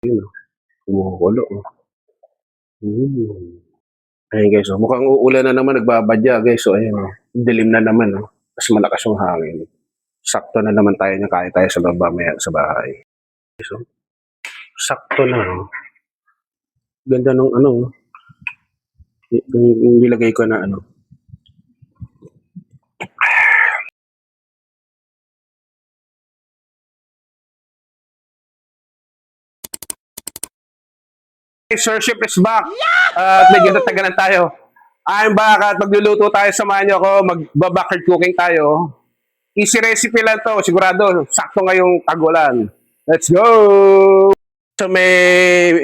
Yun, oh, kumukulo, oh. Hmm. Ayan guys, oh, mukhang uulan na naman, nagbabadya guys. So ayan, oh, dilim na naman, oh. Mas malakas yung hangin. Sakto na naman tayo na kaya tayo sa loob mamaya sa bahay. So, sakto na, oh. Ganda nung ano, oh, yung nilagay ko na ano. Sir Chef is back. At medyo natagalan tayo. I'm back at magluluto tayo. Samahan niyo ako. Mag-backyard cooking tayo. Easy recipe lang to. Sigurado, sakto ngayong tagulan. Let's go! So may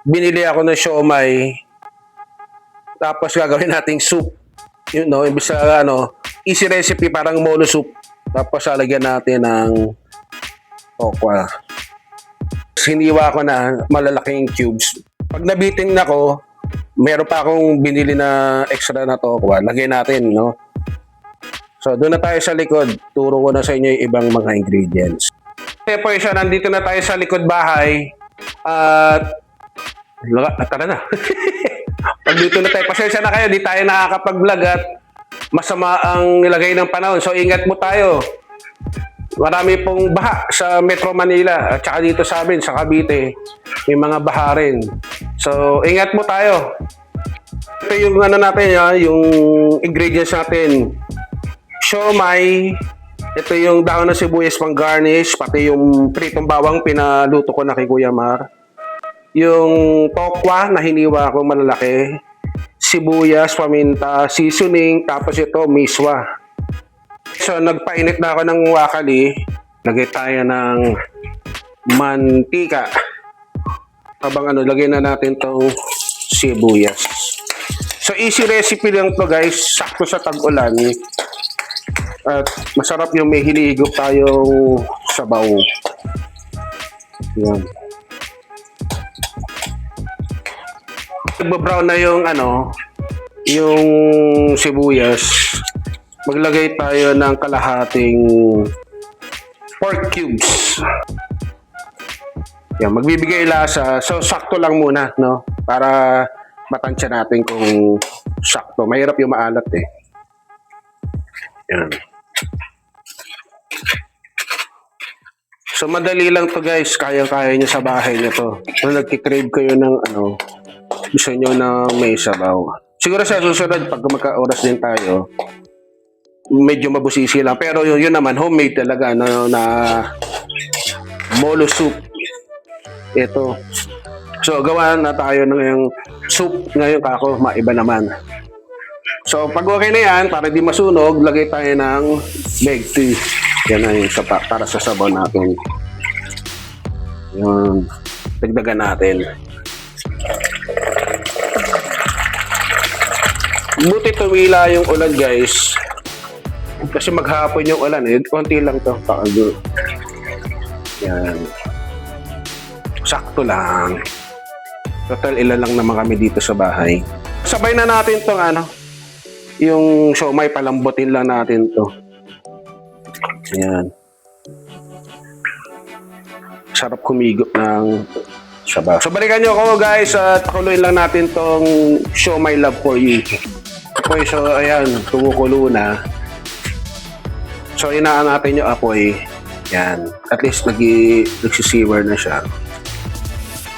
binili ako ng siomay. Tapos gagawin nating soup. You know, ibig sa ano, easy recipe parang molo soup. Tapos lalagyan natin ng okwa. Hiniwa ko na malalaking cubes. Pag nabitin na ko, meron pa akong binili na extra na tokwa. Lagay natin, no? So, doon na tayo sa likod. Turo ko na sa inyo yung ibang mga ingredients. Okay po siya, nandito na tayo sa likod bahay. At, tara na. Pagluto na tayo. Pasensya na kayo, di tayo nakakapag-vlog at masama ang nilagay ng panahon. So, ingat mo tayo. Marami pong baha sa Metro Manila at saka dito sa amin, sa Cavite. May mga baha rin. So, ingat mo tayo. Ito yung ano natin, yung ingredients natin. Siomay. Ito yung dahon ng sibuyas pang garnish. Pati yung pritong bawang pinaluto ko na kay Kuya Mar. Yung tokwa na hiniwa ko malalaki. Sibuyas, paminta, seasoning. Tapos ito, miswa. So, nagpainit na ako ng wakali. Lagay tayo ng mantika. Habang ano, lagay na natin tong sibuyas. So, easy recipe lang to guys. Sakto sa tag-ulan. At masarap yung may hinihigop tayong sabaw. Yan. Nagba-brown na yung ano, yung sibuyas. Maglagay tayo ng kalahating pork cubes. Yan, magbibigay lasa. So, sakto lang muna, no? Para matansya natin kung sakto. Mahirap yung maalat, eh. Yan. So, madali lang to guys. Kaya-kaya nyo sa bahay nyo to. Kung nagkikrave kayo ng ano, gusto nyo na may sabaw. Siguro sa susunod, pag magka-oras din tayo, medyo mabusisi lang. Pero yun naman, homemade talaga na molo soup. Ito. So, gawa na tayo ng yung soup ngayon kako, maiba naman. So, pag okay na yan, para di masunog, lagay tayo ng bag tea. Yan na yung sapa, para sa sabaw natin. Yun. Dagdagan natin. Buti tumila yung ulan guys. Kasi maghapon yung ulan eh. Konti lang to. Pakago. Yan. Sakto lang. Total ilan lang naman kami dito sa bahay. Sabay na natin tong ano. Yung siomay, palambutin lang natin to. Yan. Sarap kumigop ng sabaw. So balikan nyo ako guys at pakuluin lang natin tong siomay love for you. Okay, so ayan. Kumukulo na. So, inaan natin yung apoy. Yan. At least nagsisiwer na siya.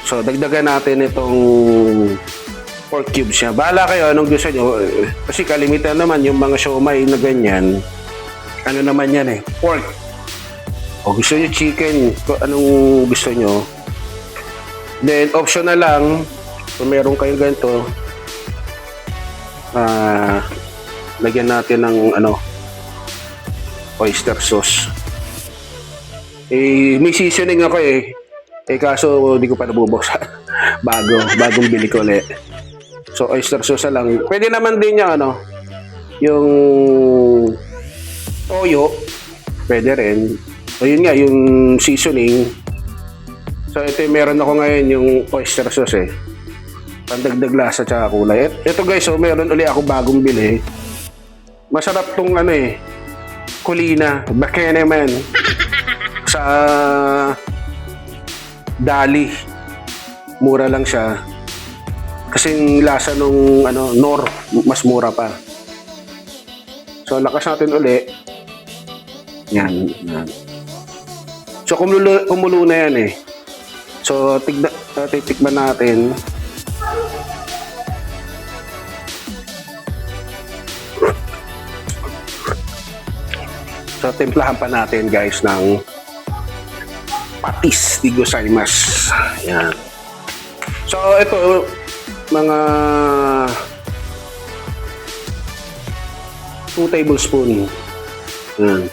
So, dagdagan natin itong pork cubes niya. Bahala kayo anong gusto nyo. Kasi kalimitan naman yung mga siomay na ganyan. Ano naman yan eh? Pork. O gusto nyo chicken. Anong gusto nyo. Then, optional lang. Kung meron kayong ganito. Lagyan natin ng ano, oyster sauce. Eh, may seasoning ako eh. Eh, kaso hindi ko pa nabubuksan. Bagong bili ko ulit. So, oyster sauce lang. Pwede naman din yung ano, yung toyo. Pwede rin. So, yun nga, yung seasoning. So, ito yung meron ako ngayon, yung oyster sauce eh. Pandagdag lasa tsaka kulay. Ito guys, so meron ulit ako bagong bili. Masarap tong ano eh, Kulina, Bakene man sa Dali. Mura lang siya. Kasi yung lasa nung nor, mas mura pa. So, lakas natin uli. Yan. So, kumulo na yan eh. So, titikman natin. So, timplahan pa natin guys ng patis de gozaimasu. Yan. So, ito, mga 2 tablespoon. Yan.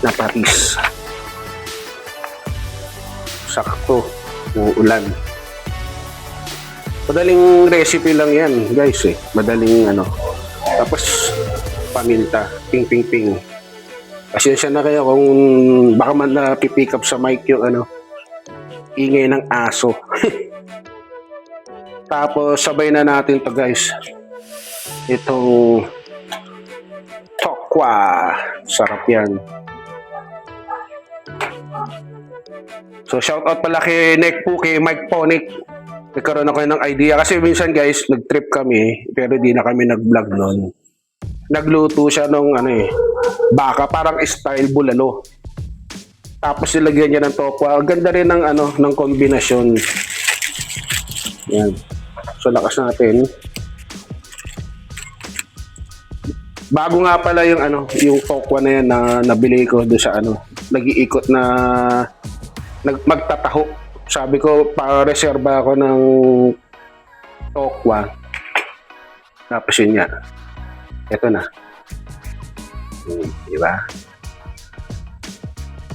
Na patis. Sakto. Uulan. Madaling recipe lang yan, guys eh. Madaling Tapos, paminta. Ping, ping, ping. Pasensya na kayo kung baka man pick up sa mic yung ingay ng aso. Tapos, sabay na natin to guys. Itong tokwa. Sarap yan. So, shoutout pala kay Nick po, kay Mike Ponic. Nagkaroon ako ng idea. Kasi minsan guys, nag-trip kami, pero di na kami nag-vlog nun. Nagluto siya ng baka, parang style bulalo. Tapos nilagyan niya ng tokwa. Ang ganda rin ng kombinasyon. Yan. So, lakas natin. Bago nga pala yung tokwa na yan na nabili ko doon sa nag-iikot na magtataho. Sabi ko, pa-reserva ako ng tokwa. Tapos yun nga. Ito na. Diba?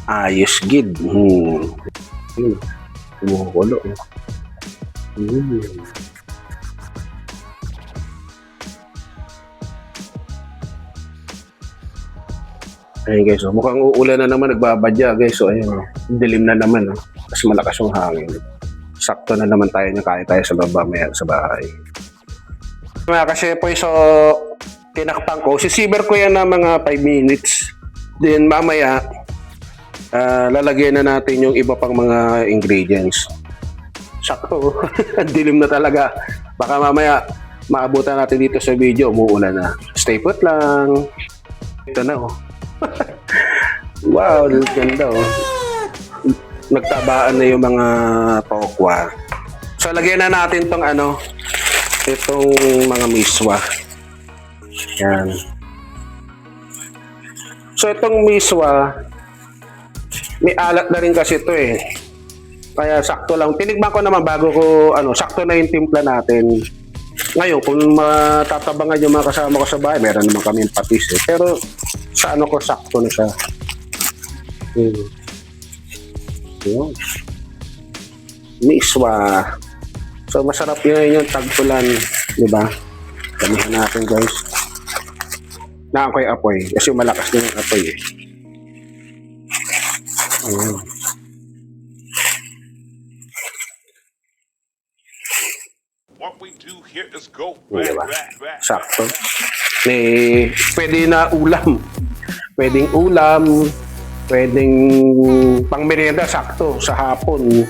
Ayos gid. Kumukulo. Ayun guys, mukhang uulan na naman, nagbabadya guys. So ayun, dilim na naman. Kasi malakas yung hangin. Sakto na naman tayo na kaya tayo sa baba maya sa bahay. Mga kasyepoy, so tinakpan ko. Sisiber ko yan na mga 5 minutes. Then mamaya, lalagyan na natin yung iba pang mga ingredients. Sakto. Dilim na talaga. Baka mamaya, maabutan natin dito sa video, umuulan na. Stay put lang. Ito na Wow, ganda Nagtabaan na yung mga tokwa. So, lagyan na natin tong itong mga miswa. Yan. So, itong miswa, may alat na rin kasi ito eh. Kaya sakto lang. Tinigman ko naman bago ko, sakto na yung timpla natin. Ngayon, kung matatabangan yung mga kasama ko sa bahay, meron naman kami patis eh. Pero, sa ko, sakto na siya. Yun. Miswa. So, masarap yun yung tagpulan. Diba? Damihan natin, guys. Apoy. Kasi malakas din yung apoy eh. Ayan. What we do here is go Diba? Sakto. Pwede na ulam. Pwedeng ulam. Pwedeng pang merienda, sakto. Sa hapon.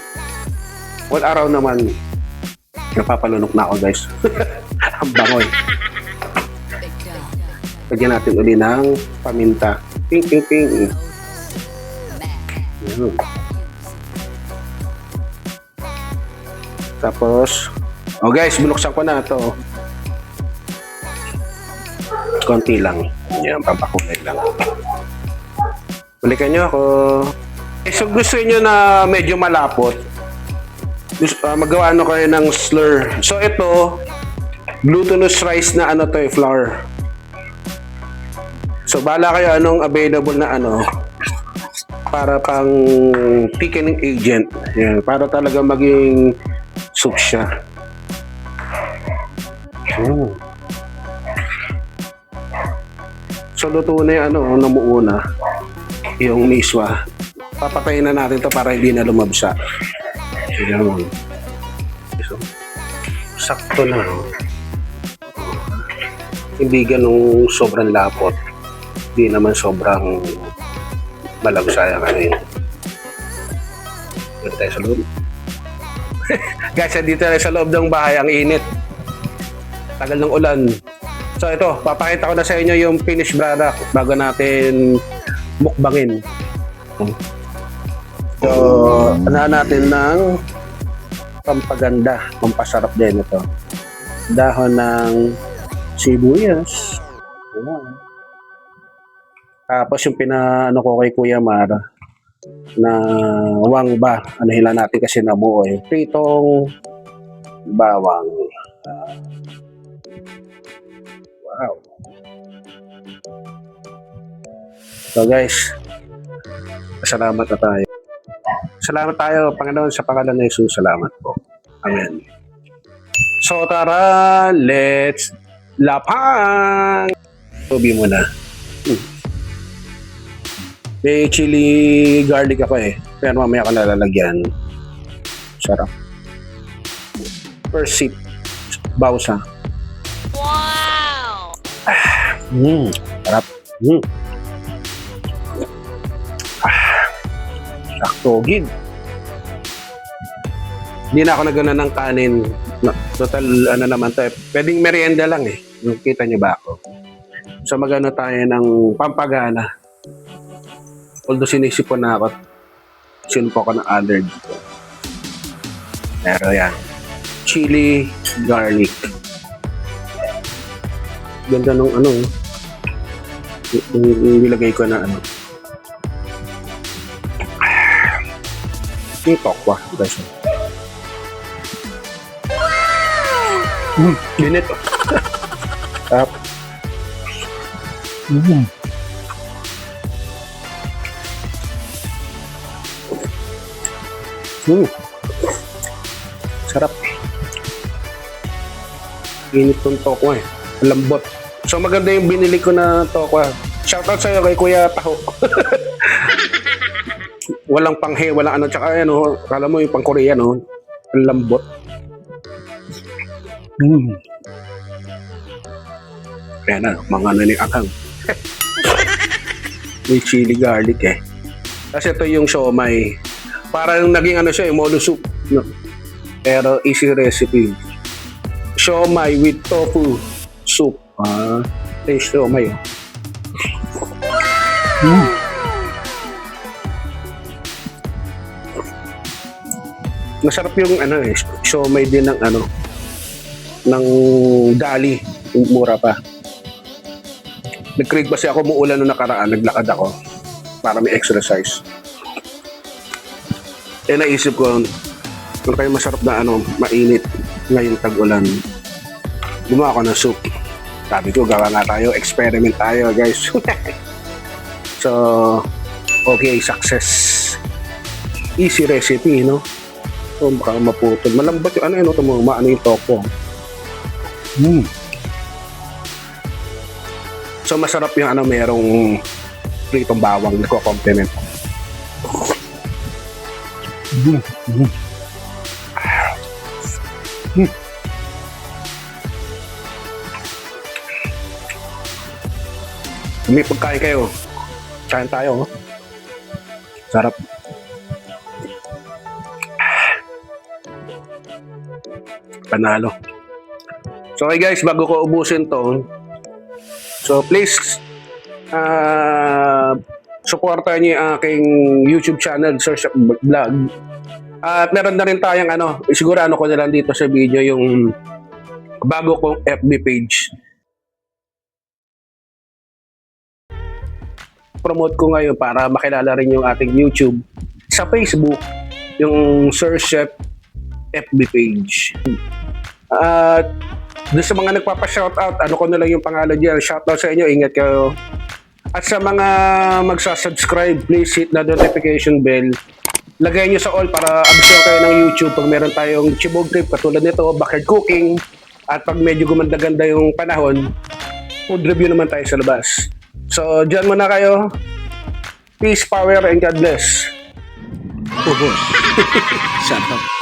All araw naman. Napapalunok na ako, guys. Ang bangoy. Lagyan natin uli ng paminta. Ping, ping, ping. Yan. Tapos, guys, binuksan ko na ito. Konti lang. Yan, pampakulay lang. Balikan nyo ako. So, gusto nyo na medyo malapot. Magawa kayo ng slur. So, ito, glutinous rice na flour. So, bala kayo anong available na para pang thickening agent. Yan, para talaga maging soup siya. So, luto na yung namuuna. Yung miswa. Papatayin na natin to para hindi na lumabsa. Ayan. So, sakto na. Hindi ganong sobrang lapot. Hindi naman sobrang malabsa yung tayo sa loob. Guys, dito tayo sa loob ng bahay. Ang init. Tagal ng ulan. So ito, papakita ko na sa inyo yung finished product bago natin mukbangin. So, ano natin ng pampaganda, pampasarap din ito. Dahon ng sibuyas. Ayan. Tapos yung pinaano ko kay Kuya Mar na wangba. Ano hila natin kasi nabuo eh. Pritong bawang. Wow. So guys, salamat na tayo. Salamat tayo, Panginoon, sa pangalan ng Jesus. Salamat po. Amen. So tara, let's lapang! Tubi muna. May chili garlic ako eh. Pero mamaya ko nalalagyan. Sarap. First sip. Bawsa. Wow! Sarap. Sakto, gid. Hindi na ako nagana ng kanin. No, total, ano naman tayo. Pwedeng merienda lang eh. Kita niyo ba ako? So magano tayo ng pampagana. Although sinisipon na ako. Sinpo ko ng allergy ko. Pero yan. Chili, garlic. Ganda nung ano. Yung nilagay ko na ano. Yung tokwa. Guys. Binit. Sarap. Sarap. Init tong tokwa eh. Lambot. So maganda yung binili ko na tokwa. Shoutout sa'yo kay Kuya Taho. Walang panghe, walang ano. Tsaka ano, kala mo yung pang Korea, no? Ang lambot. Kaya na, mga ano ni akang. May chili garlic eh. Kasi ito yung siomay. Parang naging ano siya, molo soup. No? Pero easy recipe. Siomay with tofu soup. Taste siomay. Masarap yung ano eh, siomay din ng ano, ng dali, yung mura pa. Nag-crave kasi ako muulan nung nakaraan, naglakad ako para may exercise. Eh naisip ko, kung kayo masarap na ano, mainit ngayon tag-ulan, gumawa ako ng soup. Sabi ko, gawa nga tayo, experiment tayo guys. So, okay, success. Easy recipe, no? So, baka maputol. Malambot yung ano, maano yung topo. So, masarap yung ano, merong pritong bawang na ko-compliment. May pagkain kayo. Kain tayo. Sarap. Panalo. So okay guys, bago ko ubusin to, so please supportan niyo yung aking YouTube channel, Search Vlog. At meron na rin tayong ano, siguro ano ko na lang dito sa video yung bago kong FB page. Promote ko ngayon para makilala rin yung ating YouTube. Sa Facebook, yung Sir Chef FB page. At doon sa mga nagpapa-shoutout, ano ko na lang yung pangalan dyan. Shoutout sa inyo, ingat kayo. At sa mga magsasubscribe, please hit the notification bell. Lagay nyo sa all para absorb kayo ng YouTube pag meron tayong chibog trip katulad nito, backyard cooking. At pag medyo gumanda-ganda yung panahon, food review naman tayo sa labas. So, dyan muna kayo. Peace, power, and God bless. Shut up.